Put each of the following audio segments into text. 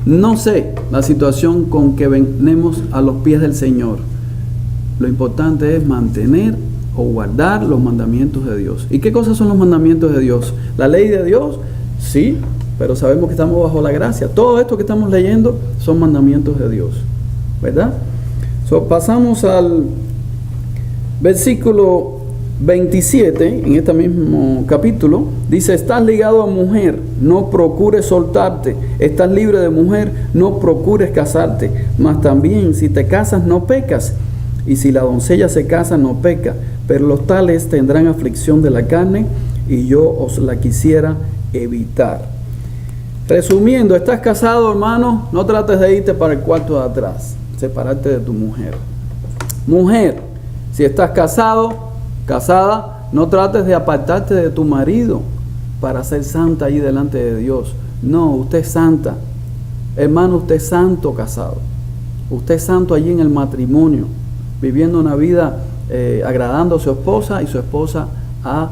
No sé la situación con que venimos a los pies del Señor. Lo importante es mantener o guardar los mandamientos de Dios. ¿Y qué cosas son los mandamientos de Dios? ¿La ley de Dios? Sí, pero sabemos que estamos bajo la gracia. Todo esto que estamos leyendo son mandamientos de Dios, ¿verdad? Pasamos al versículo 27, en este mismo capítulo. Dice: estás ligado a mujer, no procures soltarte. Estás libre de mujer, no procures casarte. Mas también, si te casas, no pecas. Y si la doncella se casa, no peca. Pero los tales tendrán aflicción de la carne, y yo os la quisiera evitar. Resumiendo, estás casado, hermano, no trates de irte para el cuarto de atrás, separarte de tu mujer. Mujer, si estás casado, casada, no trates de apartarte de tu marido para ser santa allí delante de Dios. No, usted es santa. Hermano, usted es santo casado. Usted es santo allí en el matrimonio, viviendo una vida agradando a su esposa y su esposa a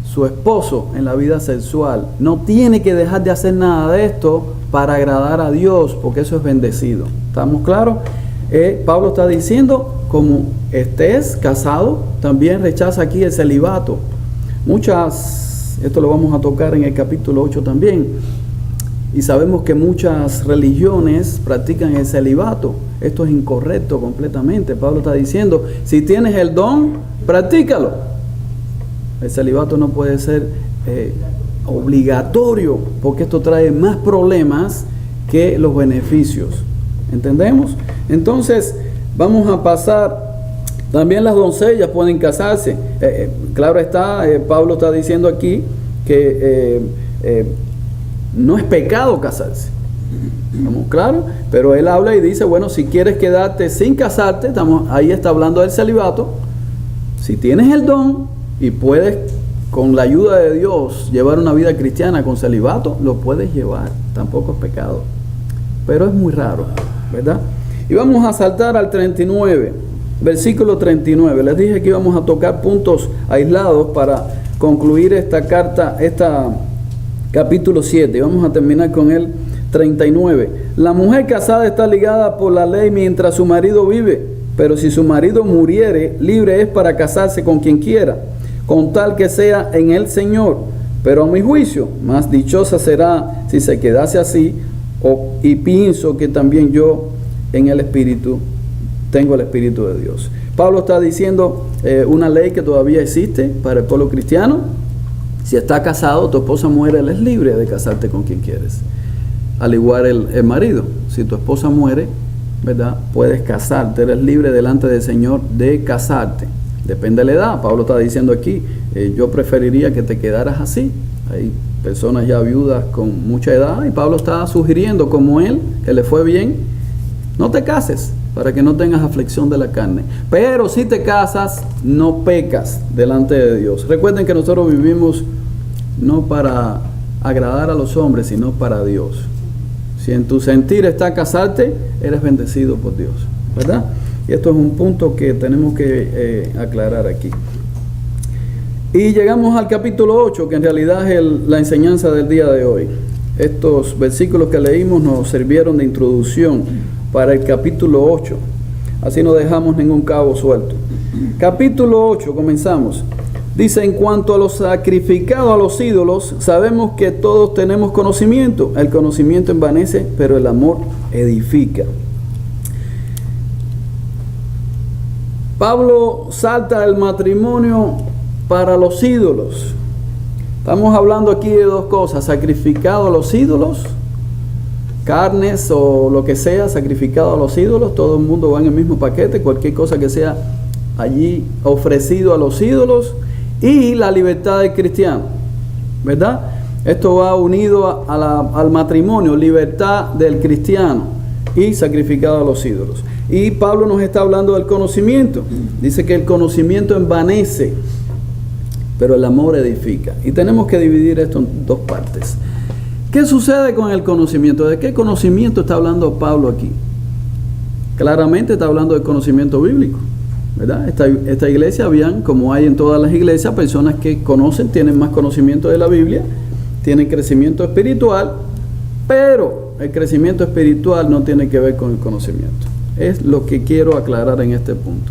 su esposo en la vida sexual. No tiene que dejar de hacer nada de esto para agradar a Dios, porque eso es bendecido. ¿Estamos claros? Pablo está diciendo, como estés casado, también rechaza aquí el celibato. Esto lo vamos a tocar en el capítulo 8 también, y sabemos que muchas religiones practican el celibato. Esto es incorrecto completamente. Pablo está diciendo, si tienes el don, practícalo. El celibato no puede ser obligatorio, porque esto trae más problemas que los beneficios. ¿Entendemos? Entonces, vamos a pasar. También las doncellas pueden casarse. Claro está, Pablo está diciendo aquí que no es pecado casarse. ¿Estamos claros? Pero él habla y dice, bueno, si quieres quedarte sin casarte, ahí está hablando del celibato. Si tienes el don y puedes, con la ayuda de Dios, llevar una vida cristiana con celibato, lo puedes llevar. Tampoco es pecado. Pero es muy raro, ¿verdad? Y vamos a saltar al 39, versículo 39. Les dije que íbamos a tocar puntos aislados para concluir esta carta, capítulo 7. Vamos a terminar con el 39. La mujer casada está ligada por la ley mientras su marido vive, pero si su marido muriere, libre es para casarse con quien quiera, con tal que sea en el Señor. Pero a mi juicio, más dichosa será si se quedase así, y pienso que también yo en el Espíritu tengo el Espíritu de Dios. Pablo está diciendo una ley que todavía existe para el pueblo cristiano. Si estás casado, tu esposa muere, él es libre de casarte con quien quieres. Al igual el marido, si tu esposa muere, ¿verdad?, puedes casarte, eres libre delante del Señor de casarte. Depende de la edad. Pablo está diciendo aquí, yo preferiría que te quedaras así. Hay personas ya viudas con mucha edad, y Pablo está sugiriendo, como él, que le fue bien, no te cases para que no tengas aflicción de la carne. Pero si te casas, no pecas delante de Dios. Recuerden que nosotros vivimos no para agradar a los hombres, sino para Dios. Si en tu sentir está casarte, eres bendecido por Dios, ¿verdad? Y esto es un punto que tenemos que aclarar aquí. Y llegamos al capítulo 8, que en realidad es la enseñanza del día de hoy. Estos versículos que leímos nos sirvieron de introducción para el capítulo 8. Así no dejamos ningún cabo suelto. Capítulo 8, comenzamos. Dice: en cuanto a lo sacrificado a los ídolos, sabemos que todos tenemos conocimiento. El conocimiento envanece, pero el amor edifica. Pablo salta el matrimonio para los ídolos. Estamos hablando aquí de dos cosas: sacrificado a los ídolos, carnes o lo que sea, sacrificado a los ídolos. Todo el mundo va en el mismo paquete, cualquier cosa que sea allí ofrecido a los ídolos. Y la libertad del cristiano, ¿verdad? Esto va unido al matrimonio, libertad del cristiano y sacrificado a los ídolos. Y Pablo nos está hablando del conocimiento. Dice que el conocimiento envanece, pero el amor edifica. Y tenemos que dividir esto en dos partes. ¿Qué sucede con el conocimiento? ¿De qué conocimiento está hablando Pablo aquí? Claramente está hablando del conocimiento bíblico, ¿verdad? Esta iglesia, habían, como hay en todas las iglesias, personas que conocen, tienen más conocimiento de la Biblia, tienen crecimiento espiritual, Pero el crecimiento espiritual no tiene que ver con el conocimiento. Es lo que quiero aclarar en este punto.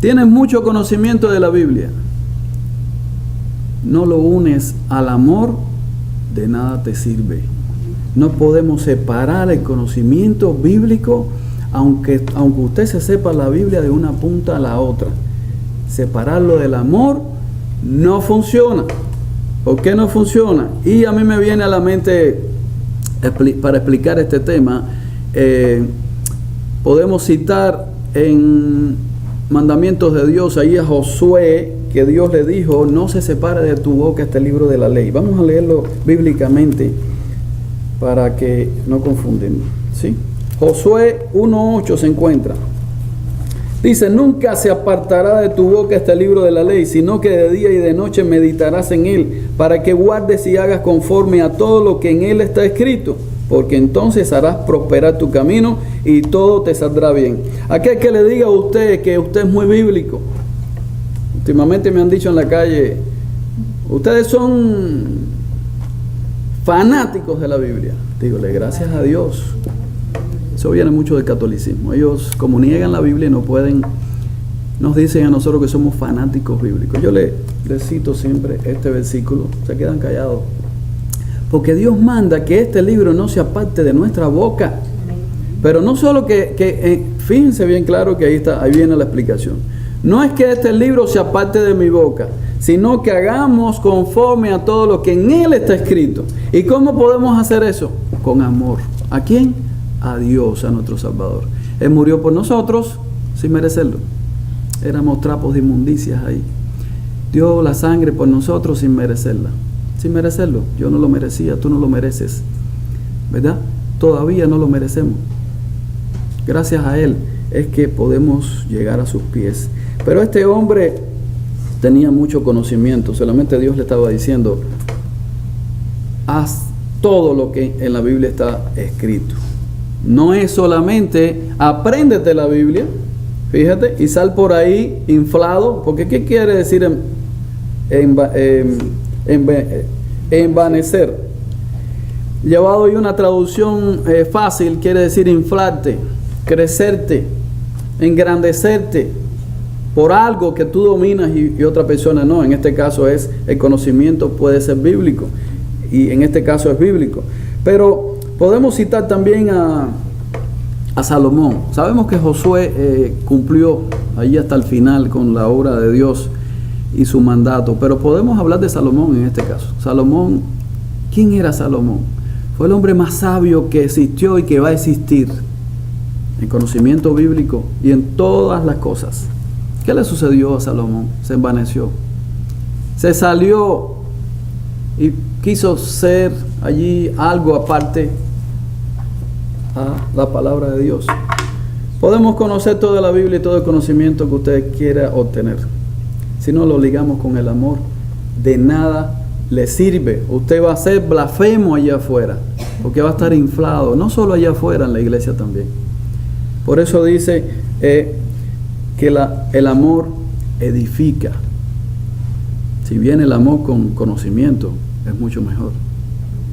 Tienes mucho conocimiento de la Biblia. No lo unes al amor, de nada te sirve. No podemos separar el conocimiento bíblico, aunque usted se sepa la Biblia de una punta a la otra. Separarlo del amor no funciona. ¿Por qué no funciona? Y a mí me viene a la mente, para explicar este tema, podemos citar en mandamientos de Dios, ahí a Josué, que Dios le dijo: no se separe de tu boca este libro de la ley. Vamos a leerlo bíblicamente para que no confunden, ¿sí? Josué 1:8 se encuentra. Dice: nunca se apartará de tu boca este libro de la ley, sino que de día y de noche meditarás en él, para que guardes y hagas conforme a todo lo que en él está escrito, porque entonces harás prosperar tu camino y todo te saldrá bien. Aquel que le diga a usted que usted es muy bíblico, últimamente me han dicho en la calle: ustedes son fanáticos de la Biblia. Dígole, gracias a Dios. Eso viene mucho del catolicismo. Ellos, como niegan la Biblia, no pueden, nos dicen a nosotros que somos fanáticos bíblicos. Yo les cito siempre este versículo, se quedan callados. Porque Dios manda que este libro no se aparte de nuestra boca. Pero no solo fíjense bien claro que ahí viene la explicación. No es que este libro se aparte de mi boca, sino que hagamos conforme a todo lo que en él está escrito. ¿Y cómo podemos hacer eso? Con amor. ¿A quién? A Dios, a nuestro Salvador. Él murió por nosotros sin merecerlo. Éramos trapos de inmundicias ahí. Dio la sangre por nosotros sin merecerla. Sin merecerlo. Yo no lo merecía, tú no lo mereces, ¿verdad? Todavía no lo merecemos. Gracias a Él es que podemos llegar a sus pies. Pero este hombre tenía mucho conocimiento. Solamente Dios le estaba diciendo: haz todo lo que en la Biblia está escrito. No es solamente apréndete la Biblia, fíjate, y sal por ahí inflado, porque ¿qué quiere decir envanecer? Llevado hoy una traducción fácil, quiere decir inflarte, crecerte, engrandecerte por algo que tú dominas y otra persona no. En este caso es el conocimiento, puede ser bíblico, y en este caso es bíblico. Pero podemos citar también a Salomón. Sabemos que Josué cumplió allí hasta el final con la obra de Dios y su mandato, pero podemos hablar de Salomón en este caso. Salomón, ¿quién era Salomón? Fue el hombre más sabio que existió y que va a existir en conocimiento bíblico y en todas las cosas. ¿Qué le sucedió a Salomón? Se envaneció, se salió y quiso ser allí algo aparte a la palabra de Dios. Podemos conocer toda la Biblia y todo el conocimiento que usted quiera obtener. Si no lo ligamos con el amor, de nada le sirve. Usted va a ser blasfemo allá afuera, porque va a estar inflado, no solo allá afuera, en la iglesia también. Por eso dice que el amor edifica. Si viene el amor con conocimiento, es mucho mejor,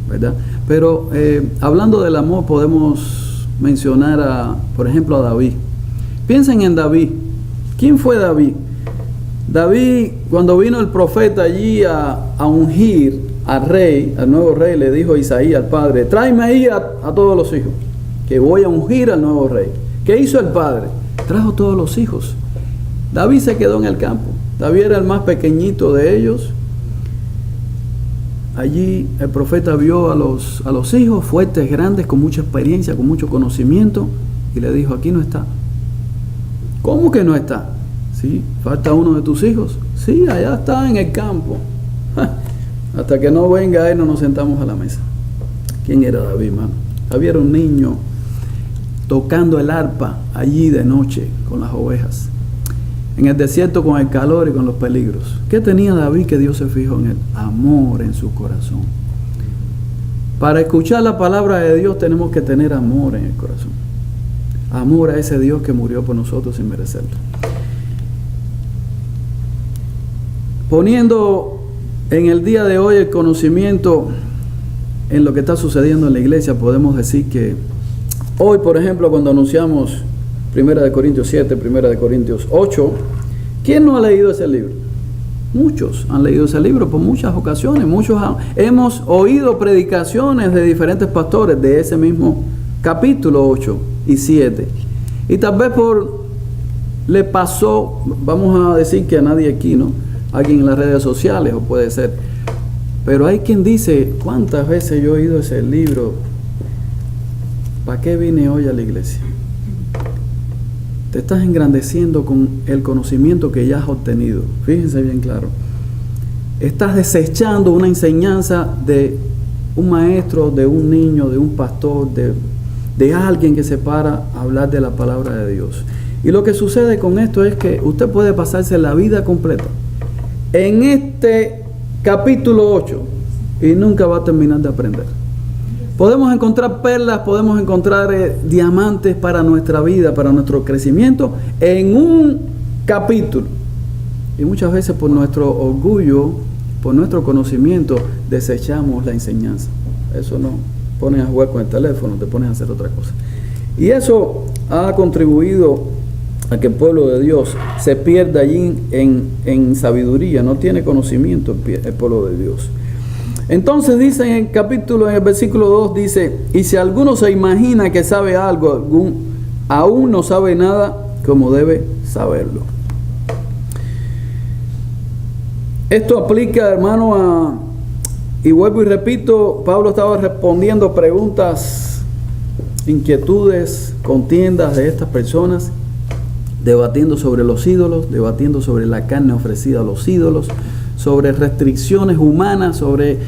¿verdad? Pero hablando del amor, podemos mencionar por ejemplo, a David. Piensen en David. ¿Quién fue David? David, cuando vino el profeta allí a ungir al rey, al nuevo rey, le dijo a Isaías, al padre: tráeme ahí a todos los hijos, que voy a ungir al nuevo rey. ¿Qué hizo el padre? Trajo todos los hijos. David se quedó en el campo. David era el más pequeñito de ellos. Allí el profeta vio a los hijos fuertes, grandes, con mucha experiencia, con mucho conocimiento, y le dijo: aquí no está. ¿Cómo que no está? Sí, falta uno de tus hijos. Sí, allá está en el campo. Hasta que no venga él, no nos sentamos a la mesa. ¿Quién era David, hermano? David era un niño tocando el arpa allí de noche con las ovejas, en el desierto con el calor y con los peligros. ¿Qué tenía David que Dios se fijó en él? Amor en su corazón. Para escuchar la palabra de Dios tenemos que tener amor en el corazón. Amor a ese Dios que murió por nosotros sin merecerlo. Poniendo en el día de hoy el conocimiento en lo que está sucediendo en la iglesia, podemos decir que hoy, por ejemplo, cuando anunciamos 1 de Corintios 7, 1 de Corintios 8, ¿quién no ha leído ese libro? Muchos han leído ese libro por muchas ocasiones. Hemos oído predicaciones de diferentes pastores de ese mismo capítulo 8 y 7. Y tal vez le pasó, vamos a decir que a nadie aquí, ¿no? Alguien en las redes sociales, o puede ser. Pero hay quien dice, ¿cuántas veces yo he oído ese libro? ¿Para qué vine hoy a la iglesia? Te estás engrandeciendo con el conocimiento que ya has obtenido. Fíjense bien claro. Estás desechando una enseñanza de un maestro, de un niño, de un pastor, de alguien que se para a hablar de la palabra de Dios. Y lo que sucede con esto es que usted puede pasarse la vida completa en este capítulo 8 y nunca va a terminar de aprender. Podemos encontrar perlas, podemos encontrar diamantes para nuestra vida, para nuestro crecimiento en un capítulo. Y muchas veces por nuestro orgullo, por nuestro conocimiento, desechamos la enseñanza. Eso no, pones a jugar con el teléfono, te pones a hacer otra cosa. Y eso ha contribuido a que el pueblo de Dios se pierda allí en sabiduría, no tiene conocimiento el pueblo de Dios. Entonces dice en el versículo 2, dice, y si alguno se imagina que sabe algo, aún no sabe nada como debe saberlo. Esto aplica, hermano, y vuelvo y repito, Pablo estaba respondiendo preguntas, inquietudes, contiendas de estas personas, debatiendo sobre los ídolos, debatiendo sobre la carne ofrecida a los ídolos, sobre restricciones humanas, sobre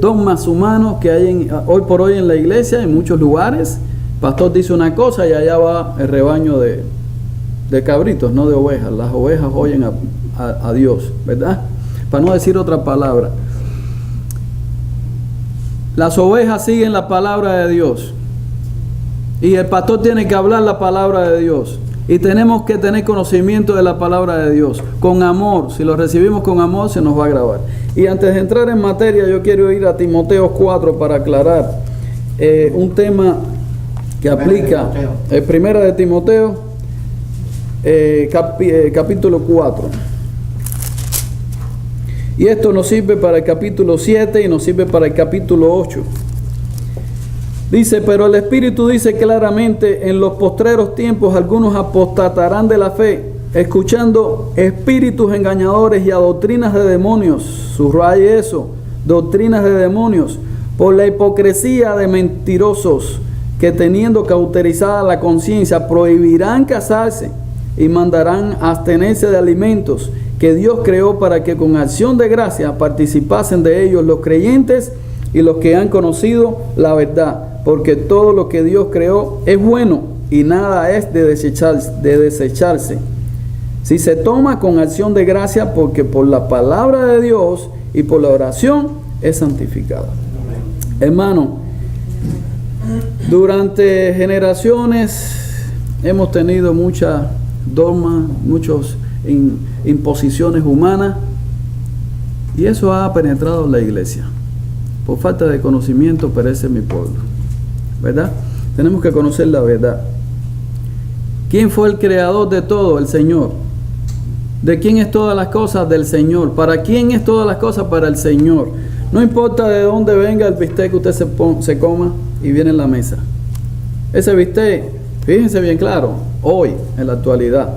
dogmas humanos que hay hoy por hoy en la iglesia, en muchos lugares. El pastor dice una cosa y allá va el rebaño de cabritos, no de ovejas. Las ovejas oyen a Dios, ¿verdad? Para no decir otra palabra. Las ovejas siguen la palabra de Dios. Y el pastor tiene que hablar la palabra de Dios. Y tenemos que tener conocimiento de la palabra de Dios, con amor. Si lo recibimos con amor, se nos va a grabar. Y antes de entrar en materia, yo quiero ir a Timoteo 4 para aclarar un tema que aplica. Primera de Timoteo, capítulo 4. Y esto nos sirve para el capítulo 7 y nos sirve para el capítulo 8. Dice, pero el Espíritu dice claramente, en los postreros tiempos algunos apostatarán de la fe, escuchando espíritus engañadores y a doctrinas de demonios. Subraye eso, doctrinas de demonios, por la hipocresía de mentirosos, que teniendo cauterizada la conciencia, prohibirán casarse y mandarán abstenerse de alimentos que Dios creó para que con acción de gracia participasen de ellos los creyentes y los que han conocido la verdad. Porque todo lo que Dios creó es bueno y nada es de desecharse. Si se toma con acción de gracia, porque por la palabra de Dios y por la oración es santificado. Hermano, durante generaciones hemos tenido muchas dogmas, muchas imposiciones humanas, y eso ha penetrado en la iglesia. Por falta de conocimiento perece mi pueblo. ¿Verdad? Tenemos que conocer la verdad. ¿Quién fue el creador de todo? El Señor. ¿De quién es todas las cosas? Del Señor. ¿Para quién es todas las cosas? Para el Señor. No importa de dónde venga el bistec que usted se coma y viene en la mesa. Ese bistec, fíjense bien claro, hoy, en la actualidad,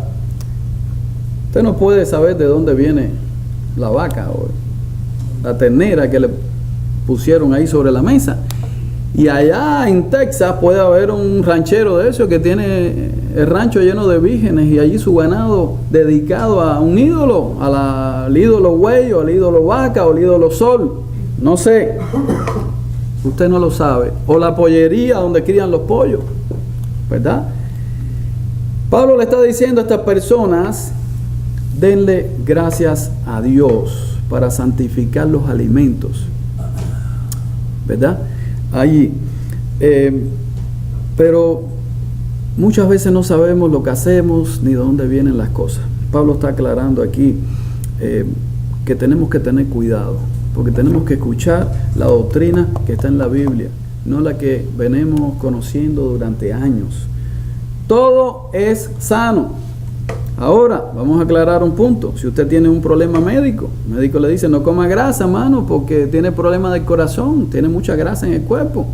usted no puede saber de dónde viene la vaca o la ternera que le pusieron ahí sobre la mesa. Y allá en Texas puede haber un ranchero de esos que tiene el rancho lleno de vírgenes y allí su ganado dedicado a un ídolo, al ídolo buey o al ídolo vaca o al ídolo sol. No sé, usted no lo sabe. O la pollería donde crían los pollos, ¿verdad? Pablo le está diciendo a estas personas, denle gracias a Dios para santificar los alimentos, ¿verdad? Allí, pero muchas veces no sabemos lo que hacemos ni de dónde vienen las cosas. Pablo está aclarando aquí que tenemos que tener cuidado, porque tenemos que escuchar la doctrina que está en la Biblia, no la que venimos conociendo durante años. Todo es sano. Ahora, vamos a aclarar un punto. Si usted tiene un problema médico, el médico le dice, no coma grasa, mano, porque tiene problemas del corazón, tiene mucha grasa en el cuerpo.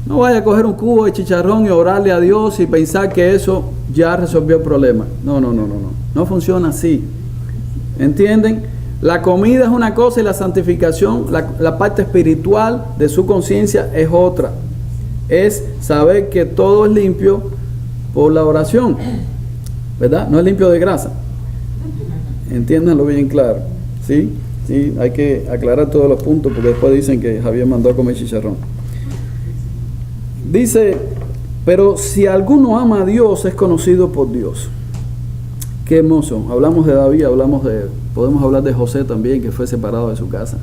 No vaya a coger un cubo de chicharrón y orarle a Dios y pensar que eso ya resolvió el problema. No. No funciona así. ¿Entienden? La comida es una cosa y la santificación, la parte espiritual de su conciencia es otra. Es saber que todo es limpio por la oración, ¿verdad? No es limpio de grasa. Entiéndanlo bien claro. ¿Sí? Sí, hay que aclarar todos los puntos porque después dicen que Javier mandó a comer chicharrón. Dice, pero si alguno ama a Dios, es conocido por Dios. Qué hermoso. Hablamos de David, podemos hablar de José también, que fue separado de su casa.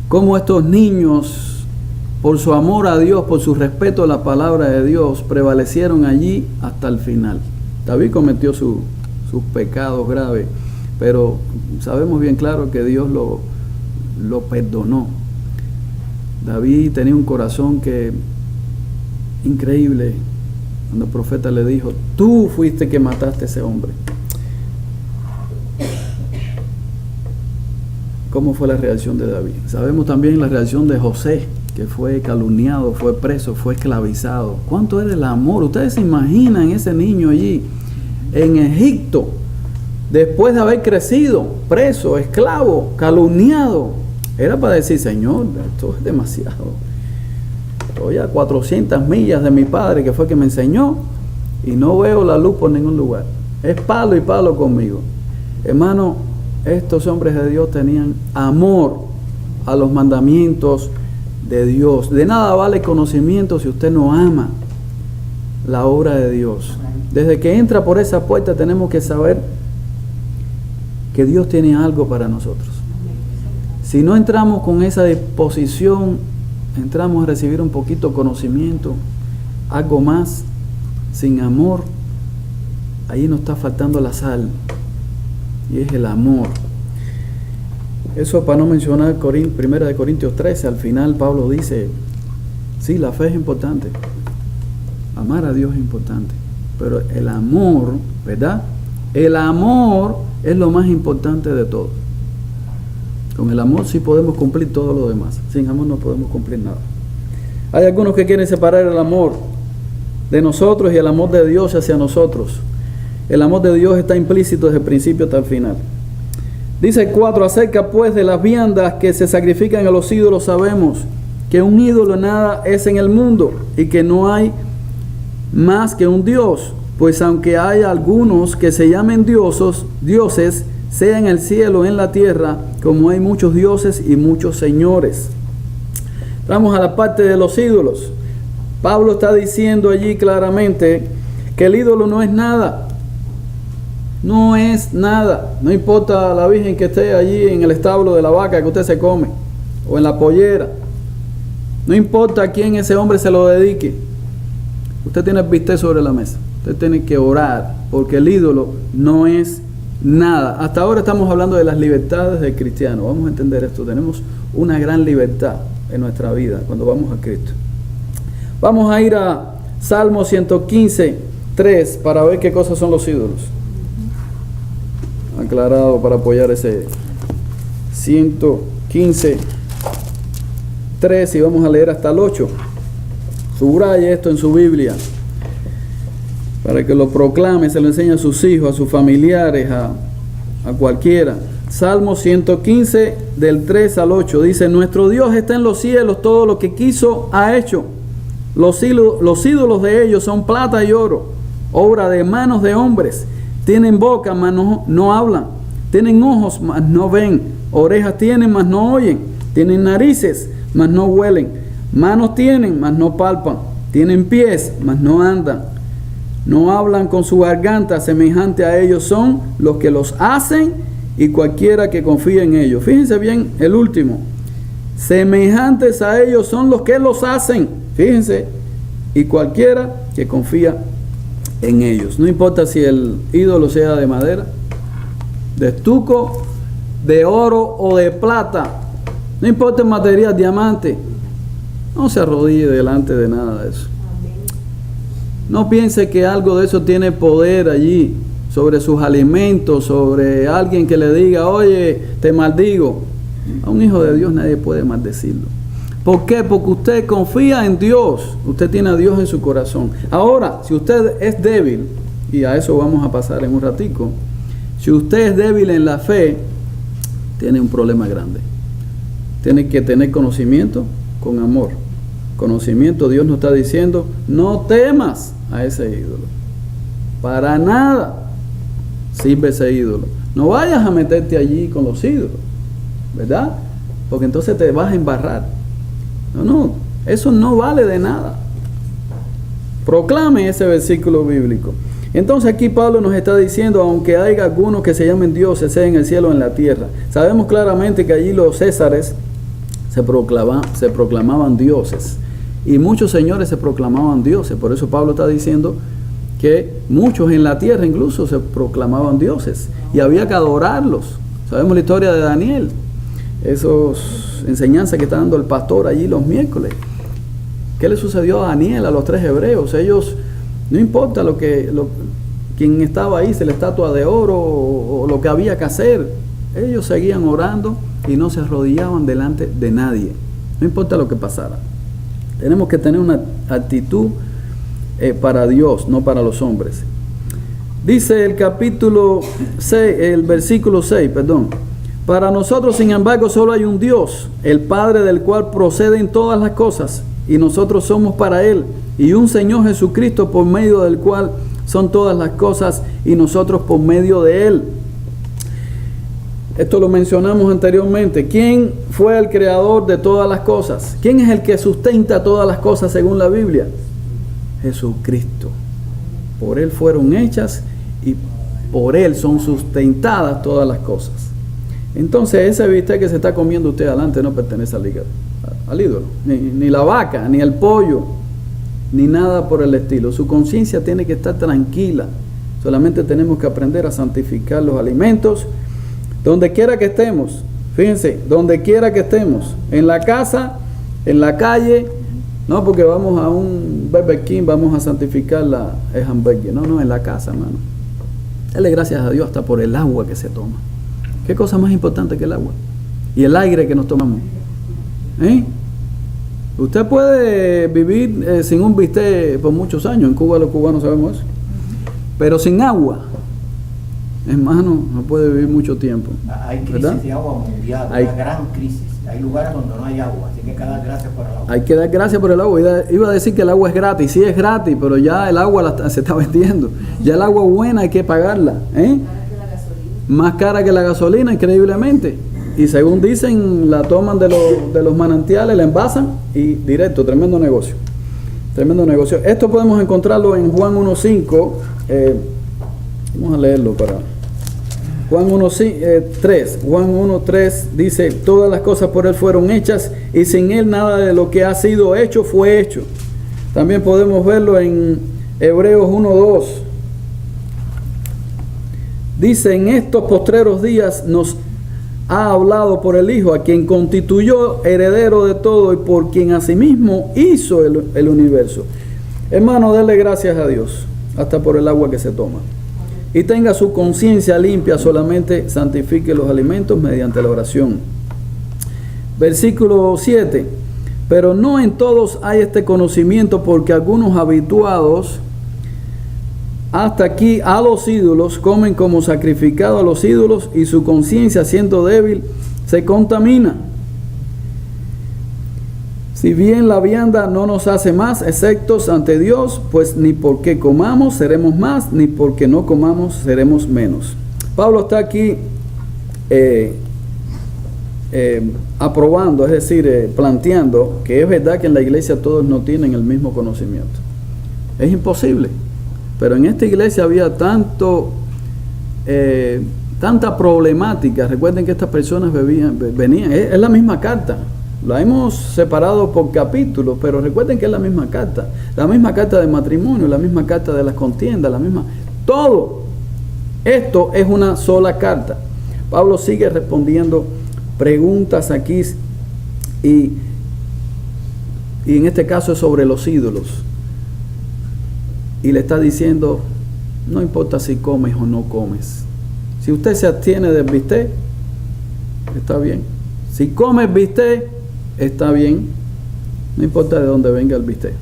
Cómo estos niños, por su amor a Dios, por su respeto a la palabra de Dios, prevalecieron allí hasta el final. David cometió sus pecados graves, pero sabemos bien claro que Dios lo perdonó. David tenía un corazón increíble. Cuando el profeta le dijo, tú fuiste que mataste a ese hombre. ¿Cómo fue la reacción de David? Sabemos también la reacción de José, que fue calumniado, fue preso, fue esclavizado. ¿Cuánto era el amor? Ustedes se imaginan ese niño allí en Egipto, después de haber crecido, preso, esclavo, calumniado. Era para decir, Señor, esto es demasiado. Estoy a 400 millas de mi padre, que fue que me enseñó, y no veo la luz por ningún lugar. Es palo y palo conmigo. Hermano, estos hombres de Dios tenían amor a los mandamientos de Dios. De nada vale conocimiento si usted no ama la obra de Dios. Desde que entra por esa puerta tenemos que saber que Dios tiene algo para nosotros. Si no entramos con esa disposición, entramos a recibir un poquito de conocimiento, algo más, sin amor, ahí nos está faltando la sal, y es el amor. Eso para no mencionar 1 Corintios 13, al final Pablo dice, sí, la fe es importante, amar a Dios es importante, pero el amor, ¿verdad? El amor es lo más importante de todo. Con el amor sí podemos cumplir todo lo demás. Sin amor no podemos cumplir nada. Hay algunos que quieren separar el amor de nosotros y el amor de Dios hacia nosotros. El amor de Dios está implícito desde el principio hasta el final. Dice 4, acerca pues de las viandas que se sacrifican a los ídolos, sabemos que un ídolo nada es en el mundo y que no hay más que un Dios. Pues aunque hay algunos que se llamen dioses, sea en el cielo o en la tierra, como hay muchos dioses y muchos señores. Vamos a la parte de los ídolos. Pablo está diciendo allí claramente que el ídolo no es nada. No es nada. No importa la virgen que esté allí en el establo de la vaca que usted se come, o en la pollera. No importa a quién ese hombre se lo dedique. Usted tiene el bistec sobre la mesa. Usted tiene que orar, porque el ídolo no es nada. Hasta ahora estamos hablando de las libertades del cristiano. Vamos a entender esto. Tenemos una gran libertad en nuestra vida cuando vamos a Cristo. Vamos a ir a Salmo 115, 3 para ver qué cosas son los ídolos. Aclarado para apoyar ese 115, 3 y vamos a leer hasta el 8. Subraye esto en su Biblia para que lo proclame, se lo enseñe a sus hijos, a sus familiares, a cualquiera. Salmo 115 del 3 al 8 dice: nuestro Dios está en los cielos, todo lo que quiso ha hecho. Los ídolos de ellos son plata y oro, obra de manos de hombres. Tienen boca, mas no hablan. Tienen ojos, mas no ven. Orejas tienen, mas no oyen. Tienen narices, mas no huelen. Manos tienen, mas no palpan. Tienen pies, mas no andan. No hablan con su garganta, semejante a ellos son los que los hacen y cualquiera que confía en ellos. Fíjense bien el último. Semejantes a ellos son los que los hacen. Fíjense, y cualquiera que confía en ellos. No importa si el ídolo sea de madera, de estuco, de oro o de plata. No importa el material, diamante. No se arrodille delante de nada de eso. No piense que algo de eso tiene poder allí, sobre sus alimentos, sobre alguien que le diga, oye, te maldigo. A un hijo de Dios nadie puede maldecirlo. ¿Por qué? Porque usted confía en Dios. Usted tiene a Dios en su corazón. Ahora, si usted es débil, y a eso vamos a pasar en un ratico, si usted es débil en la fe, tiene un problema grande. Tiene que tener conocimiento con amor. Conocimiento, Dios nos está diciendo, no temas a ese ídolo. Para nada sirve ese ídolo. No vayas a meterte allí con los ídolos, ¿verdad? Porque entonces te vas a embarrar. No, eso no vale de nada. Proclame ese versículo bíblico. Entonces aquí Pablo nos está diciendo, aunque haya algunos que se llamen dioses, sea en el cielo o en la tierra. Sabemos claramente que allí los césares se proclamaban dioses. Y muchos señores se proclamaban dioses. Por eso Pablo está diciendo que muchos en la tierra incluso se proclamaban dioses. Y había que adorarlos. Sabemos la historia de Daniel. Esas enseñanzas que está dando el pastor allí los miércoles. ¿Qué le sucedió a Daniel, a los 3 hebreos? Ellos, no importa quién estaba ahí, si la estatua de oro o lo que había que hacer, ellos seguían orando y no se arrodillaban delante de nadie. No importa lo que pasara. Tenemos que tener una actitud para Dios, no para los hombres. Dice el capítulo 6, el versículo 6, perdón. Para nosotros, sin embargo, solo hay un Dios, el Padre del cual proceden todas las cosas, y nosotros somos para Él, y un Señor Jesucristo por medio del cual son todas las cosas, y nosotros por medio de Él. Esto lo mencionamos anteriormente. ¿Quién fue el creador de todas las cosas? ¿Quién es el que sustenta todas las cosas según la Biblia? Jesucristo. Por Él fueron hechas y por Él son sustentadas todas las cosas. Entonces ese bistec que se está comiendo usted adelante no pertenece al ídolo. Ni la vaca, ni el pollo, ni nada por el estilo. Su conciencia tiene que estar tranquila. Solamente tenemos que aprender a santificar los alimentos. Donde quiera que estemos, fíjense, donde quiera que estemos, en la casa, en la calle, no porque vamos a un Burger King, vamos a santificar el hamburger, no, en la casa, hermano. Dale gracias a Dios hasta por el agua que se toma. ¿Qué cosa más importante que el agua? Y el aire que nos tomamos. Usted puede vivir sin un bistec por muchos años, en Cuba los cubanos sabemos eso, pero sin agua, hermano, no puede vivir mucho tiempo. Hay crisis, ¿verdad?, de agua mundial, una gran crisis. Hay lugares donde no hay agua, así que hay que dar gracias por el agua. Hay que dar gracias por el agua. Iba a decir que el agua es gratis, sí es gratis, pero ya el agua se está vendiendo. Ya el agua buena hay que pagarla. Más cara que la gasolina, increíblemente. Y según dicen, la toman de los manantiales, la envasan y directo, tremendo negocio. Tremendo negocio. Esto podemos encontrarlo en Juan 1.5. Vamos a leerlo para... Juan 1.3. Juan 1.3 dice, todas las cosas por Él fueron hechas y sin Él nada de lo que ha sido hecho fue hecho. También podemos verlo en Hebreos 1.2. Dice, en estos postreros días nos ha hablado por el Hijo, a quien constituyó heredero de todo y por quien asimismo hizo el universo. Hermano, denle gracias a Dios, hasta por el agua que se toma. Y tenga su conciencia limpia, solamente santifique los alimentos mediante la oración. Versículo 7. Pero no en todos hay este conocimiento, porque algunos habituados hasta aquí a los ídolos comen como sacrificado a los ídolos, y su conciencia, siendo débil, se contamina. Si bien la vianda no nos hace más exceptos ante Dios, pues ni porque comamos seremos más, ni porque no comamos seremos menos. Pablo está aquí aprobando, es decir, planteando que es verdad que en la iglesia todos no tienen el mismo conocimiento. Es imposible. Pero en esta iglesia había tanta problemática. Recuerden que estas personas venían, es la misma carta. La hemos separado por capítulos, pero recuerden que es la misma carta de matrimonio, la misma carta de las contiendas, la misma, todo. Esto es una sola carta. Pablo sigue respondiendo preguntas aquí Y en este caso es sobre los ídolos. Y le está diciendo, no importa si comes o no comes. Si usted se abstiene del bistec, está bien. Si comes bistec, está bien. No importa de dónde venga el bistec.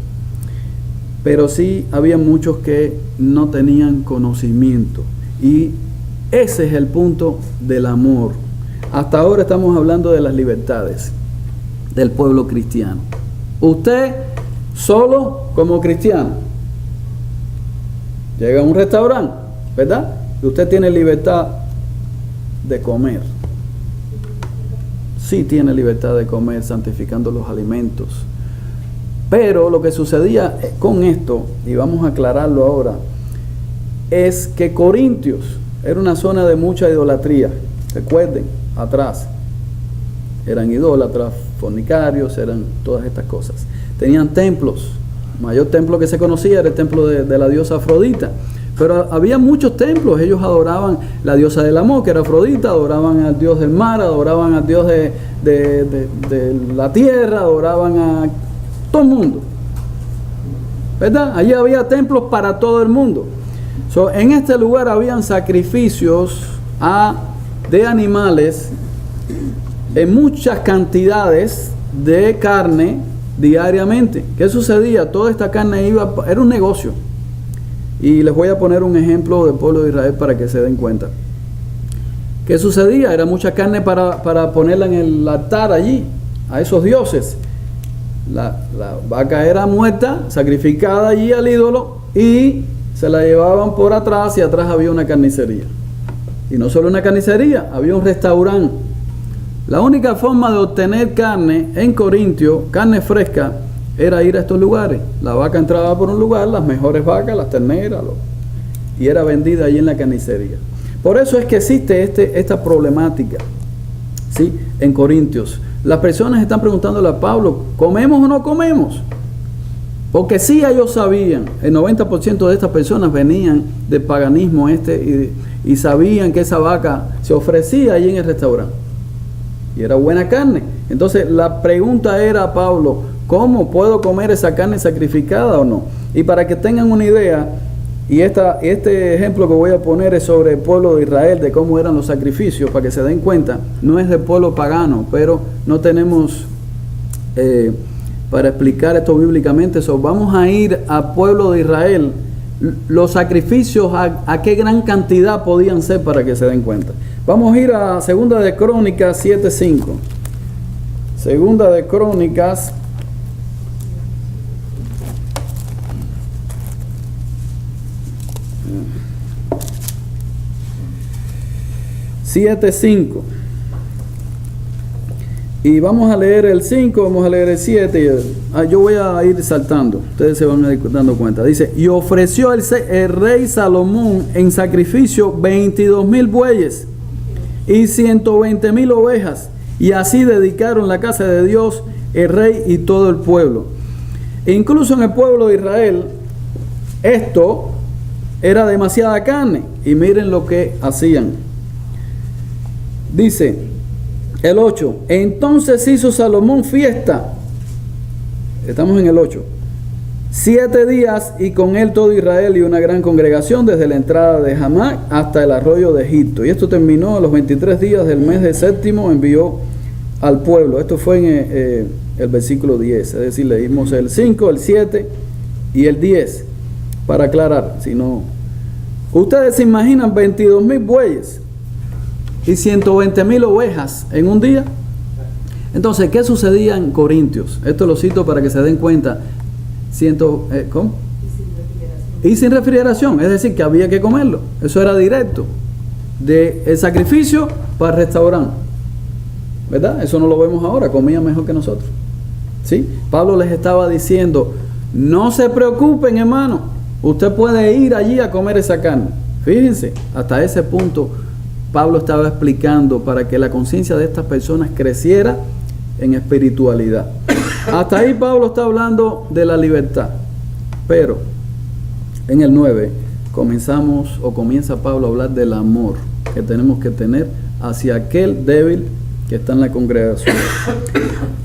Pero sí había muchos que no tenían conocimiento. Y ese es el punto del amor. Hasta ahora estamos hablando de las libertades del pueblo cristiano. Usted solo como cristiano llega a un restaurante, ¿verdad? Y usted tiene libertad de comer. Sí tiene libertad de comer, santificando los alimentos. Pero lo que sucedía con esto, y vamos a aclararlo ahora, es que Corintios era una zona de mucha idolatría. Recuerden, atrás eran idólatras, fornicarios, eran todas estas cosas. Tenían templos. El mayor templo que se conocía era el templo de la diosa Afrodita. Pero había muchos templos. Ellos adoraban la diosa del amor, que era Afrodita, adoraban al dios del mar, adoraban al dios de la tierra, adoraban a todo el mundo, ¿verdad? Allí había templos para todo el mundo. En este lugar habían sacrificios de animales en muchas cantidades de carne diariamente. ¿Qué sucedía? Toda esta carne era un negocio. Y les voy a poner un ejemplo del pueblo de Israel para que se den cuenta. ¿Qué sucedía? Era mucha carne para ponerla en el altar allí, a esos dioses. La vaca era muerta, sacrificada allí al ídolo, y se la llevaban por atrás, y atrás había una carnicería. Y no solo una carnicería, había un restaurante. La única forma de obtener carne en Corintio, carne fresca, era ir a estos lugares. La vaca entraba por un lugar, las mejores vacas, las terneras, y era vendida allí en la carnicería. Por eso es que existe esta problemática, ¿sí?, en Corintios. Las personas están preguntándole a Pablo, ¿comemos o no comemos? Porque sí, ellos sabían, el 90% de estas personas venían del paganismo y sabían que esa vaca se ofrecía allí en el restaurante. Y era buena carne. Entonces la pregunta era a Pablo, ¿cómo puedo comer esa carne sacrificada o no? Y para que tengan una idea, y este ejemplo que voy a poner es sobre el pueblo de Israel, de cómo eran los sacrificios, para que se den cuenta. No es del pueblo pagano, pero no tenemos para explicar esto bíblicamente. Vamos a ir al pueblo de Israel, los sacrificios, a qué gran cantidad podían ser, para que se den cuenta. Vamos a ir a Segunda de Crónicas 7:5. Segunda de Crónicas 7:5. Y vamos a leer el 5, vamos a leer el 7. Yo voy a ir saltando, ustedes se van a ir dando cuenta. Dice, y ofreció el rey Salomón en sacrificio 22,000 bueyes y 120,000 ovejas. Y así dedicaron la casa de Dios, el rey y todo el pueblo. E incluso en el pueblo de Israel, esto era demasiada carne. Y miren lo que hacían. Dice el 8, entonces hizo Salomón fiesta. Estamos en el 8. 7 días, y con él todo Israel y una gran congregación, desde la entrada de Hamac hasta el arroyo de Egipto. Y esto terminó a los 23 días del mes de séptimo, envió al pueblo. Esto fue en el versículo 10. Es decir, leímos el 5, el 7 y el 10, para aclarar. Si no, ustedes se imaginan 22,000 bueyes y 120,000 ovejas en un día. Entonces, ¿qué sucedía en Corintios? Esto lo cito para que se den cuenta. ¿Cómo? Y sin refrigeración, es decir, que había que comerlo. Eso era directo del sacrificio para el restaurante, ¿verdad? Eso no lo vemos ahora, comían mejor que nosotros, ¿sí? Pablo les estaba diciendo, no se preocupen, hermano, usted puede ir allí a comer esa carne. Fíjense, hasta ese punto Pablo estaba explicando para que la conciencia de estas personas creciera en espiritualidad. Hasta ahí Pablo está hablando de la libertad. Pero en el 9 comienza Pablo a hablar del amor que tenemos que tener hacia aquel débil que está en la congregación.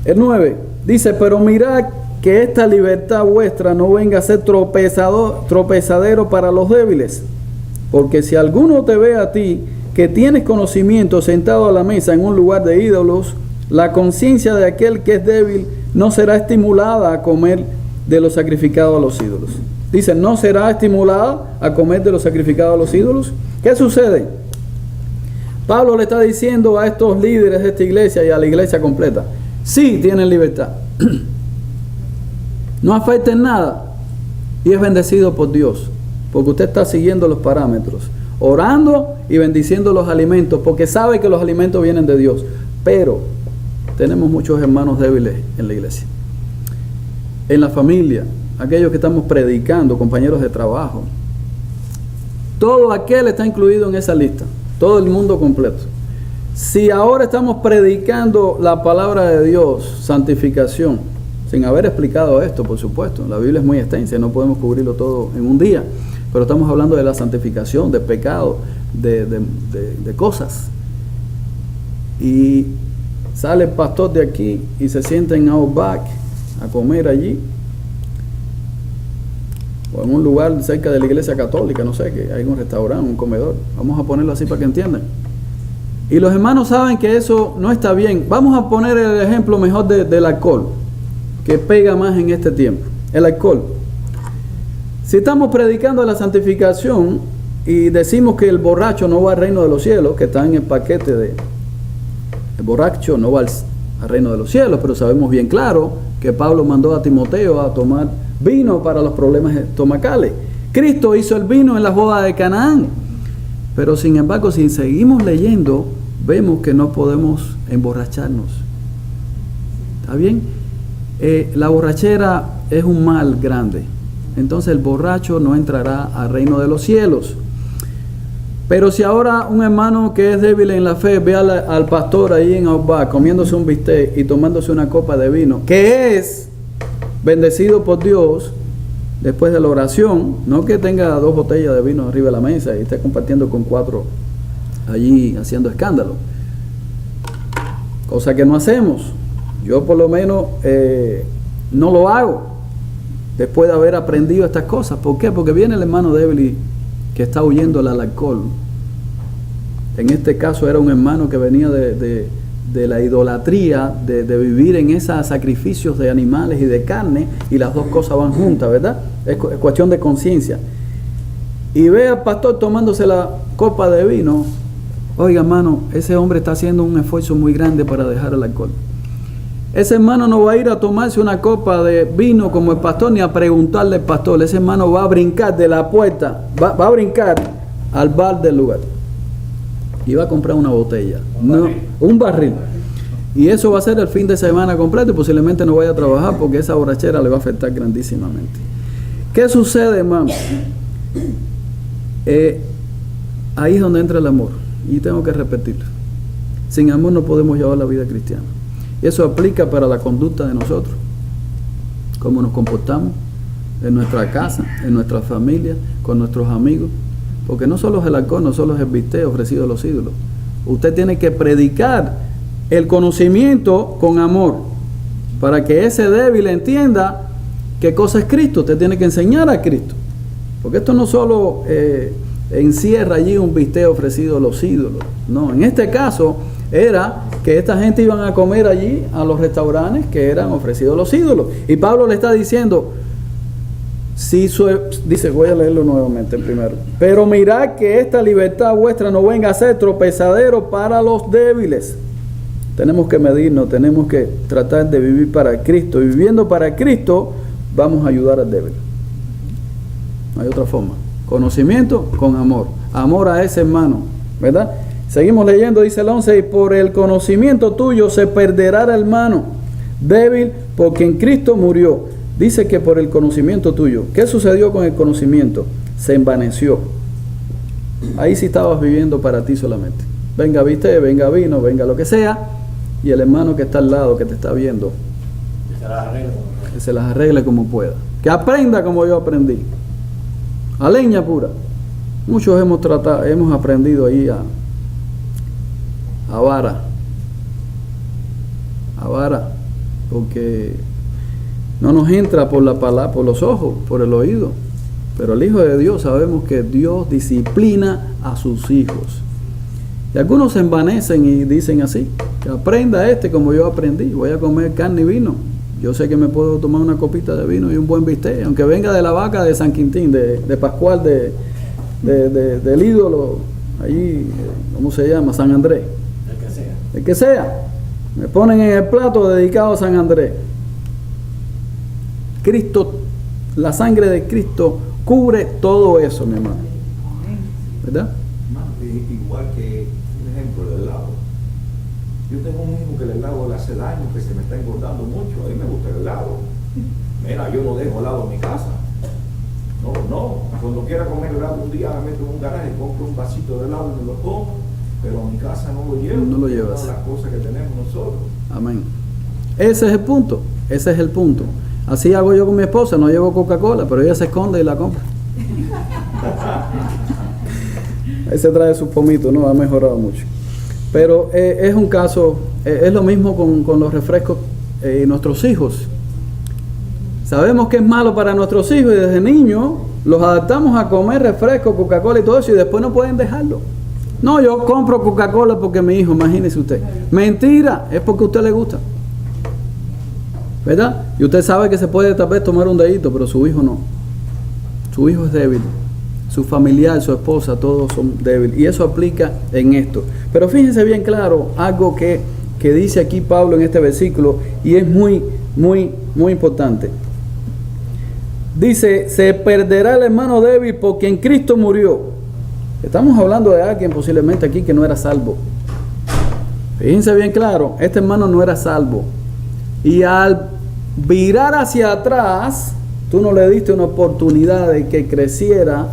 El 9 dice, pero mirad que esta libertad vuestra no venga a ser tropezadero para los débiles, porque si alguno te ve a ti que tienes conocimiento sentado a la mesa en un lugar de ídolos, la conciencia de aquel que es débil no será estimulada a comer de lo sacrificado a los ídolos. Dice, no será estimulada a comer de lo sacrificado a los ídolos. ¿Qué sucede? Pablo le está diciendo a estos líderes de esta iglesia y a la iglesia completa, sí tienen libertad, no afecten nada y es bendecido por Dios, porque usted está siguiendo los parámetros, orando y bendiciendo los alimentos, porque sabe que los alimentos vienen de Dios. Pero tenemos muchos hermanos débiles en la iglesia, en la familia, aquellos que estamos predicando, compañeros de trabajo. Todo aquel está incluido en esa lista, todo el mundo completo. Si ahora estamos predicando la palabra de Dios, santificación, sin haber explicado esto, por supuesto, la Biblia es muy extensa, no podemos cubrirlo todo en un día, pero estamos hablando de la santificación, de pecado, de cosas. Y sale el pastor de aquí y se sienta en Outback a comer allí, o en un lugar cerca de la iglesia católica, no sé, que hay un restaurante, un comedor, vamos a ponerlo así para que entiendan. Y los hermanos saben que eso no está bien. Vamos a poner el ejemplo mejor del alcohol, que pega más en este tiempo, el alcohol. Si estamos predicando la santificación y decimos que el borracho no va al reino de los cielos, que está en el paquete de el borracho no va al reino de los cielos, pero sabemos bien claro que Pablo mandó a Timoteo a tomar vino para los problemas estomacales. Cristo hizo el vino en las bodas de Canaán, pero sin embargo, si seguimos leyendo, vemos que no podemos emborracharnos. ¿Está bien? La borrachera es un mal grande, entonces el borracho no entrará al reino de los cielos. Pero si ahora un hermano que es débil en la fe ve al pastor ahí en Outback comiéndose un bistec y tomándose una copa de vino, que es bendecido por Dios después de la oración, no que tenga 2 botellas de vino arriba de la mesa y esté compartiendo con 4 allí haciendo escándalo, cosa que no hacemos. Yo por lo menos no lo hago después de haber aprendido estas cosas. ¿Por qué? Porque viene el hermano débil que está huyendo al alcohol. En este caso era un hermano que venía de la idolatría, de vivir en esos sacrificios de animales y de carne, y las dos cosas van juntas, ¿verdad? Es cuestión de conciencia. Y ve al pastor tomándose la copa de vino. Oiga, hermano, ese hombre está haciendo un esfuerzo muy grande para dejar el alcohol. Ese hermano no va a ir a tomarse una copa de vino como el pastor, ni a preguntarle al pastor. Ese hermano va a brincar de la puerta, va a brincar al bar del lugar y va a comprar una botella, un barril. Y eso va a ser el fin de semana completo y posiblemente no vaya a trabajar porque esa borrachera le va a afectar grandísimamente. ¿Qué sucede, hermano? Ahí es donde entra el amor, y tengo que repetirlo. Sin amor no podemos llevar la vida cristiana. Y eso aplica para la conducta de nosotros, cómo nos comportamos en nuestra casa, en nuestra familia, con nuestros amigos, porque no solo es el alcohol, no solo es el bistec ofrecido a los ídolos. Usted tiene que predicar el conocimiento con amor, para que ese débil entienda qué cosa es Cristo. Usted tiene que enseñar a Cristo, porque esto no solo encierra allí un bistec ofrecido a los ídolos, no, en este caso era que esta gente iban a comer allí a los restaurantes que eran ofrecidos a los ídolos. Y Pablo le está diciendo, dice, voy a leerlo nuevamente primero. Pero mirad que esta libertad vuestra no venga a ser tropezadero para los débiles. Tenemos que medirnos, tenemos que tratar de vivir para Cristo. Y viviendo para Cristo, vamos a ayudar al débil. No hay otra forma. Conocimiento con amor. Amor a ese hermano, ¿verdad? Seguimos leyendo, dice el 11, y por el conocimiento tuyo se perderá el hermano débil, porque en Cristo murió. Dice que por el conocimiento tuyo. ¿Qué sucedió con el conocimiento? Se envaneció. Ahí sí estabas viviendo para ti solamente. Venga viste, venga vino, venga lo que sea, y el hermano que está al lado, que te está viendo, que se las arregle como pueda. Que aprenda como yo aprendí. A leña pura. Muchos hemos aprendido ahí a vara. avara, porque no nos entra por la palabra, por los ojos, por el oído. Pero el Hijo de Dios, sabemos que Dios disciplina a sus hijos. Y algunos se envanecen y dicen así, que aprenda como yo aprendí, voy a comer carne y vino. Yo sé que me puedo tomar una copita de vino y un buen bistec, aunque venga de la vaca de San Quintín, de Pascual, del ídolo, allí, ¿cómo se llama? San Andrés. El que sea. El que sea. Me ponen en el plato dedicado a San Andrés. Cristo, la sangre de Cristo cubre todo eso, mi hermano. ¿Verdad? Igual que un ejemplo del helado. Yo tengo un hijo que el helado le hace daño, que se me está engordando mucho. A mí me gusta el helado. Mira, yo no dejo helado en mi casa. No. Cuando quiera comer helado un día me meto en un garaje, compro un vasito de helado y me lo como. Pero a mi casa no lo llevo. No lo llevas. Todas las cosas que tenemos nosotros. Amén. Ese es el punto. Ese es el punto. Así hago yo con mi esposa. No llevo Coca-Cola, pero ella se esconde y la compra. Ahí se trae sus pomitos, ¿no? Ha mejorado mucho. Pero es un caso, es lo mismo con los refrescos y nuestros hijos. Sabemos que es malo para nuestros hijos y desde niños los adaptamos a comer refresco, Coca-Cola y todo eso y después no pueden dejarlo. No, yo compro Coca-Cola porque mi hijo, imagínese usted. Mentira, es porque a usted le gusta. ¿Verdad? Y usted sabe que se puede tal vez tomar un dedito, pero su hijo no. Su hijo es débil. Su familiar, su esposa, todos son débiles. Y eso aplica en esto. Pero fíjense bien claro, algo que dice aquí Pablo en este versículo, y es muy importante. Dice, se perderá el hermano débil por quien Cristo murió. Estamos hablando de alguien posiblemente aquí que no era salvo. Fíjense bien claro, este hermano no era salvo. Y al virar hacia atrás, tú no le diste una oportunidad de que creciera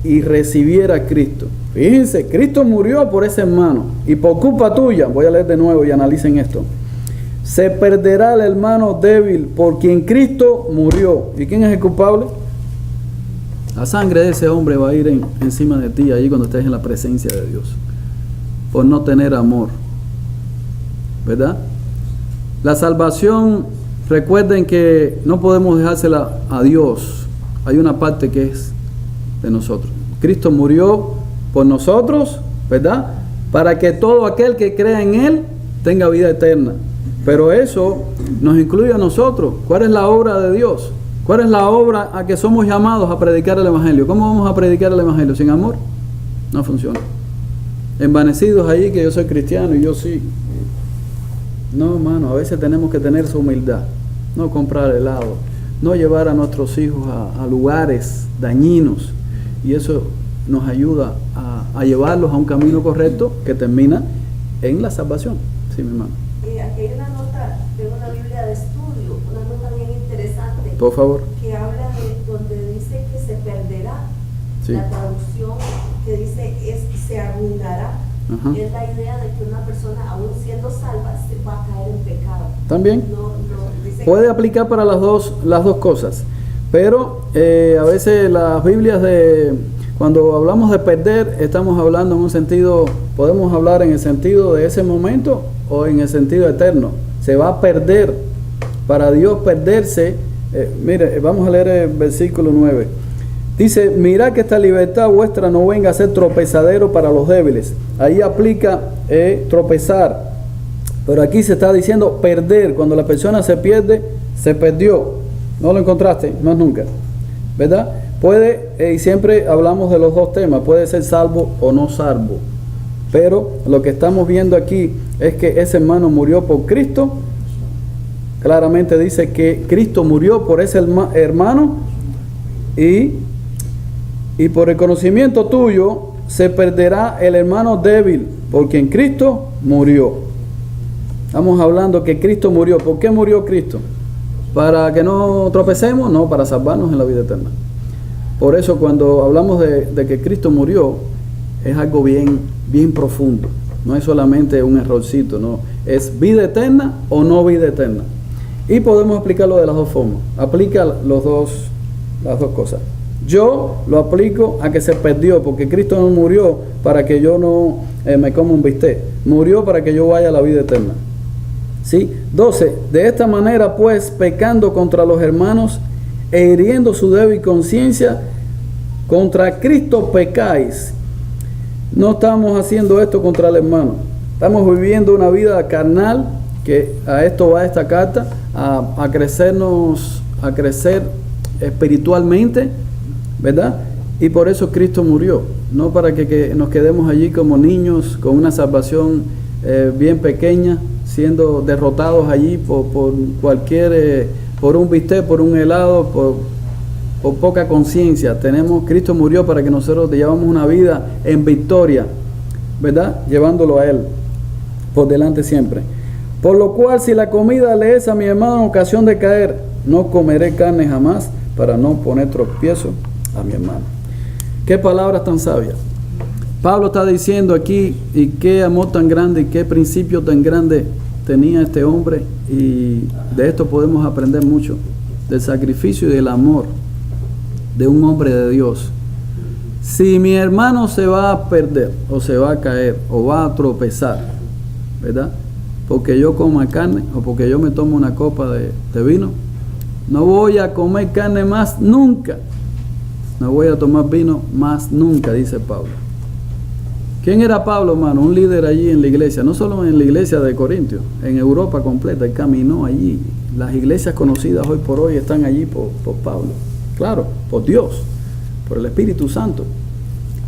y recibiera a Cristo. Fíjense, Cristo murió por ese hermano y por culpa tuya, voy a leer de nuevo y analicen esto. Se perderá el hermano débil por quien Cristo murió. ¿Y quién es el culpable? La sangre de ese hombre va a ir encima de ti allí cuando estés en la presencia de Dios, por no tener amor, ¿verdad? La salvación, recuerden que no podemos dejársela a Dios. Hay una parte que es de nosotros. Cristo murió por nosotros, ¿verdad? Para que todo aquel que crea en Él tenga vida eterna. Pero eso nos incluye a nosotros. ¿Cuál es la obra de Dios? ¿Cuál es la obra a que somos llamados a predicar el Evangelio? ¿Cómo vamos a predicar el Evangelio? ¿Sin amor? No funciona. Envanecidos ahí que yo soy cristiano y yo sí. No, hermano, a veces tenemos que tener su humildad. No comprar helado. No llevar a nuestros hijos a lugares dañinos. Y eso nos ayuda a llevarlos a un camino correcto que termina en la salvación. Sí, mi hermano. Aquí hay una nota de una Biblia de estudio, una nota bien interesante. Por favor. Que habla de donde dice que se perderá. Sí. La traducción que dice se arruinará. Ajá. Es la idea de que una persona, aún siendo salva, se va a caer en pecado. También. Dice puede aplicar para las dos cosas. Pero a veces las Biblias cuando hablamos de perder, estamos hablando en un sentido, podemos hablar en el sentido de ese momento o en el sentido eterno. Se va a perder. Para Dios perderse, mire, vamos a leer el versículo 9. Dice, mirad que esta libertad vuestra no venga a ser tropezadero para los débiles. Ahí aplica tropezar. Pero aquí se está diciendo perder. Cuando la persona se pierde, se perdió. No lo encontraste, más nunca. ¿Verdad? Puede, y siempre hablamos de los dos temas, puede ser salvo o no salvo. Pero lo que estamos viendo aquí es que ese hermano murió por Cristo. Claramente dice que Cristo murió por ese hermano y por el conocimiento tuyo se perderá el hermano débil, porque en Cristo murió. Estamos hablando que Cristo murió. ¿Por qué murió Cristo? ¿Para que no tropecemos? No, para salvarnos en la vida eterna. Por eso cuando hablamos de que Cristo murió, es algo bien profundo. No es solamente un errorcito, no. Es vida eterna o no vida eterna. Y podemos explicarlo de las dos formas. Aplica las dos cosas. Yo lo aplico a que se perdió, porque Cristo no murió para que yo no me coma un bistec. Murió para que yo vaya a la vida eterna. ¿Sí? 12. De esta manera, pues, pecando contra los hermanos e hiriendo su débil conciencia, contra Cristo pecáis. No estamos haciendo esto contra el hermano. Estamos viviendo una vida carnal, que a esto va esta carta, a crecer espiritualmente, ¿verdad? Y por eso Cristo murió, no para que nos quedemos allí como niños con una salvación bien pequeña, siendo derrotados allí por cualquier, por un bistec, por un helado, por poca conciencia. Cristo murió para que nosotros llevamos una vida en victoria, ¿verdad? Llevándolo a Él por delante siempre. Por lo cual, si la comida le es a mi hermano en ocasión de caer, no comeré carne jamás para no poner tropiezo a mi hermano. Qué palabras tan sabias. Pablo está diciendo aquí, y qué amor tan grande y qué principio tan grande tenía este hombre, y de esto podemos aprender mucho, del sacrificio y del amor de un hombre de Dios. Si mi hermano se va a perder, o se va a caer, o va a tropezar, ¿verdad? Porque yo coma carne, o porque yo me tomo una copa de vino, no voy a comer carne más nunca. No voy a tomar vino más nunca, dice Pablo. ¿Quién era Pablo, hermano? Un líder allí en la iglesia, no solo en la iglesia de Corintios, en Europa completa. Él caminó allí. Las iglesias conocidas hoy por hoy están allí por Pablo. Claro, por Dios, por el Espíritu Santo.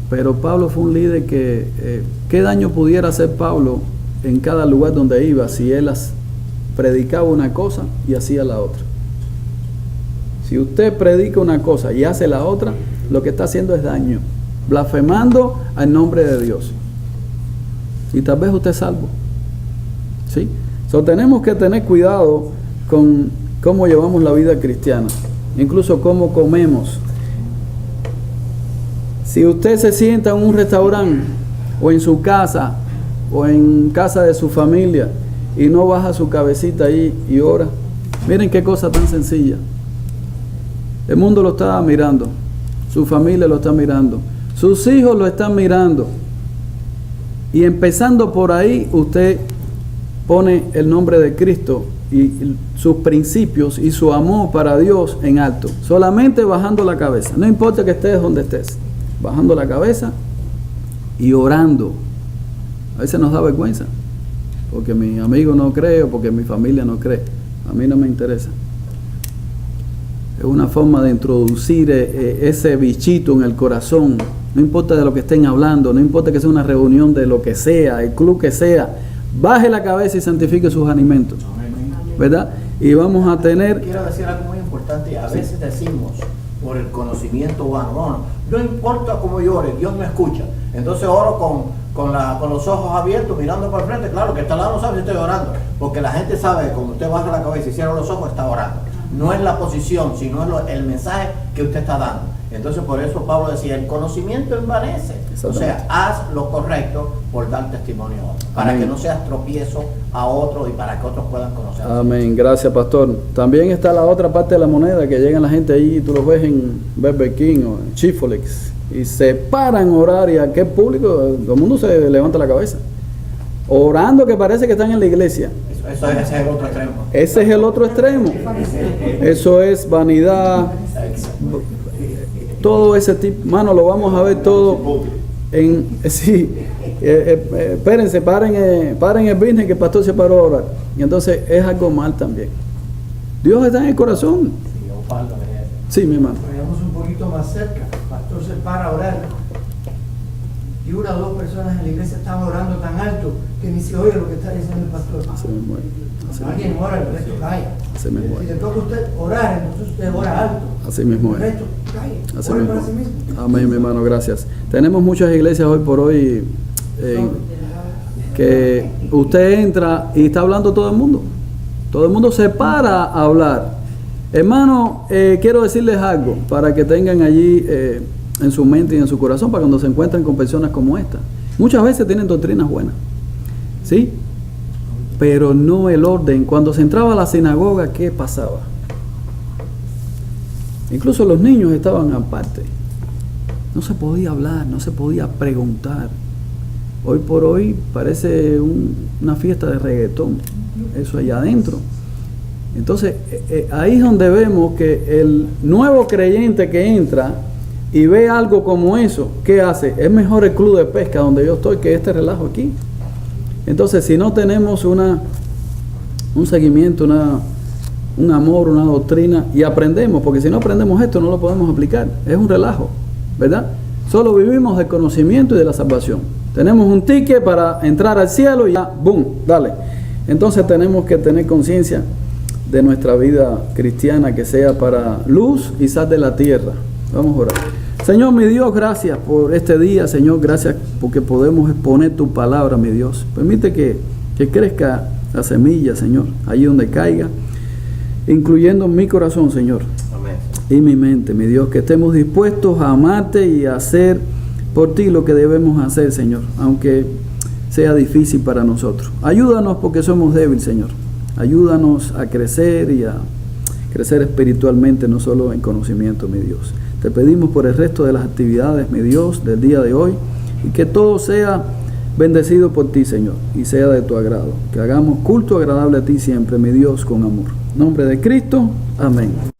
Pero Pablo fue un líder que, ¿qué daño pudiera hacer Pablo en cada lugar donde iba si él predicaba una cosa y hacía la otra? Si usted predica una cosa y hace la otra, lo que está haciendo es daño, blasfemando al nombre de Dios. Y tal vez usted es salvo. ¿Sí? Tenemos que tener cuidado con cómo llevamos la vida cristiana, incluso cómo comemos. Si usted se sienta en un restaurante, o en su casa, o en casa de su familia, y no baja su cabecita ahí y ora, miren qué cosa tan sencilla. El mundo lo está mirando, su familia lo está mirando, sus hijos lo están mirando. Y empezando por ahí, usted pone el nombre de Cristo y sus principios y su amor para Dios en alto. Solamente bajando la cabeza. No importa que estés donde estés. Bajando la cabeza y orando. A veces nos da vergüenza, porque mi amigo no cree o porque mi familia no cree. A mí no me interesa. Es una forma de introducir ese bichito en el corazón. No importa de lo que estén hablando, no importa que sea una reunión de lo que sea, el club que sea. Baje la cabeza y santifique sus alimentos, ¿verdad? Y vamos a tener... Quiero decir algo muy importante. A veces decimos, por el conocimiento humano, no importa cómo llore, Dios me escucha. Entonces oro con los ojos abiertos, mirando para el frente. Claro que este lado no sabe si estoy orando, porque la gente sabe que cuando usted baja la cabeza y cierra los ojos, está orando. No es la posición, sino es el mensaje que usted está dando. Entonces por eso Pablo decía, el conocimiento envanece. O sea, haz lo correcto por dar testimonio a otros, para que no seas tropiezo a otros y para que otros puedan conocer. Amén, gracias pastor. También está la otra parte de la moneda, que llegan la gente ahí, tú los ves en Burger King o en Chick-fil-A, y se paran a orar, y aquel público, todo el mundo se levanta la cabeza, orando, que parece que están en la iglesia. Ese es el otro extremo. Ese es el otro extremo. Eso es vanidad. Todo ese tipo, mano, lo vamos a ver todo en... Sí, espérense, paren el business que el pastor se paró a orar. Y entonces es algo mal también. Dios está en el corazón. Sí, mi hermano. Vayamos un poquito más cerca. El pastor se para a orar. Y una o dos personas en la iglesia están orando tan alto que ni se oye lo que está diciendo el pastor. Así me muere. Alguien ora, el resto calla. Así me muere. Si le toca a usted orar, entonces usted ora alto. Así mismo El es. resto calla. Así Ore mismo. para sí mismo. Amén, mi hermano, gracias. Tenemos muchas iglesias hoy por hoy que usted entra y está hablando todo el mundo. Todo el mundo se para a hablar. Hermano, quiero decirles algo para que tengan allí en su mente y en su corazón, para cuando se encuentren con personas como esta. Muchas veces tienen doctrinas buenas, ¿sí? Pero no el orden. Cuando se entraba a la sinagoga, ¿qué pasaba? Incluso los niños estaban aparte. No se podía hablar, no se podía preguntar. Hoy por hoy parece una fiesta de reggaetón. eso allá adentro. Entonces, ahí es donde vemos que el nuevo creyente que entra y ve algo como eso, ¿qué hace? Es mejor el club de pesca donde yo estoy que este relajo aquí. Entonces, si no tenemos un seguimiento, un amor, una doctrina, y aprendemos, porque si no aprendemos esto no lo podemos aplicar, es un relajo, ¿verdad? Solo vivimos del conocimiento y de la salvación. Tenemos un ticket para entrar al cielo y ya, boom, dale. Entonces tenemos que tener conciencia de nuestra vida cristiana, que sea para luz y sal de la tierra. Vamos a orar. Señor, mi Dios, gracias por este día, Señor, gracias porque podemos exponer tu palabra, mi Dios. Permite que crezca la semilla, Señor, allí donde caiga, incluyendo mi corazón, Señor, Amén. y mi mente, mi Dios, que estemos dispuestos a amarte y a hacer por ti lo que debemos hacer, Señor, aunque sea difícil para nosotros. Ayúdanos porque somos débiles, Señor. Ayúdanos a crecer y a crecer espiritualmente, no solo en conocimiento, mi Dios. Te pedimos por el resto de las actividades, mi Dios, del día de hoy, y que todo sea bendecido por ti, Señor, y sea de tu agrado. Que hagamos culto agradable a ti siempre, mi Dios, con amor. En nombre de Cristo, amén.